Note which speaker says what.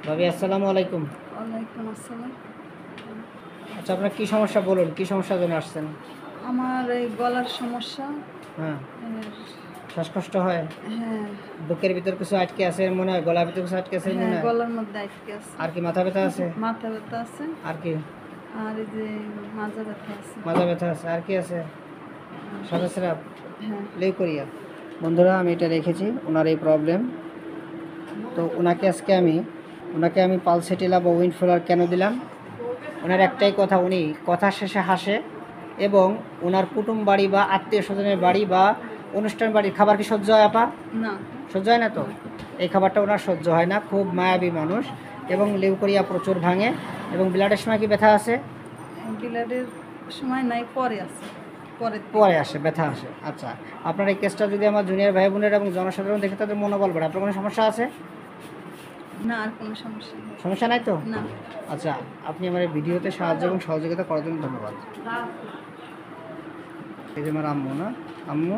Speaker 1: ভাবি আসসালামু আলাইকুম।
Speaker 2: ওয়ালাইকুম আসসালাম।
Speaker 1: আচ্ছা, আপনার কি সমস্যা বলুন, কি সমস্যার জন্য আসছেন?
Speaker 2: আমার এই গলার সমস্যা।
Speaker 1: হ্যাঁ,
Speaker 2: এর
Speaker 1: শ্বাসকষ্ট হয়?
Speaker 2: হ্যাঁ,
Speaker 1: বুকের ভিতর কিছু আটকে আছে মনে হয়, গলার ভিতর কিছু আটকে আছে
Speaker 2: হ্যাঁ,
Speaker 1: মনে হয়।
Speaker 2: গলার মধ্যে আটকে আছে।
Speaker 1: আর কি মাথা ব্যথা আছে?
Speaker 2: মাথা ব্যথা আছে।
Speaker 1: আর কি?
Speaker 2: আর এই যে মাজা ব্যথা আছে।
Speaker 1: মাজা ব্যথা আছে। আর কি আছে? সাদা স্রাব,
Speaker 2: হ্যাঁ,
Speaker 1: লিউকোরিয়া। বন্ধুরা, আমি এটা রেখেছি ওনার এই প্রবলেম। তো ওনাকে আমি পালসেটিলা বা উইন্ডফ্লোয়ার কেন দিলাম? ওনার একটাই কথা, উনি কথা শেষে হাসে এবং ওনার কুটুম বাড়ি বা আত্মীয় স্বজনের বাড়ি বা অনুষ্ঠান বাড়ির খাবার কি সহ্য হয় আপা?
Speaker 2: না,
Speaker 1: সহ্য হয় না তো? এই খাবারটা ওনার সহ্য হয় না। খুব মায়াবী মানুষ এবং লিউকোরিয়া প্রচুর ভাঙে। এবং ব্লাডের সময় কি ব্যথা আসে?
Speaker 2: ব্লাডের সময় নাই, পরে আছে,
Speaker 1: পরে আসে, ব্যথা আসে। আচ্ছা, আপনার এই কেসটা যদি আমার জুনিয়র ভাই বোনের এবং জনসাধারণ দেখে তাদের মনোবল বাড়ে। আপনার কোনো সমস্যা আছে?
Speaker 2: না, আর কোনো সমস্যা নেই।
Speaker 1: সমস্যা নাই তো?
Speaker 2: না।
Speaker 1: আচ্ছা, আপনি আমার এই ভিডিওতে সাহায্য এবং সহযোগিতা করার জন্য ধন্যবাদ। এই যে আমার আম্মু, না আম্মু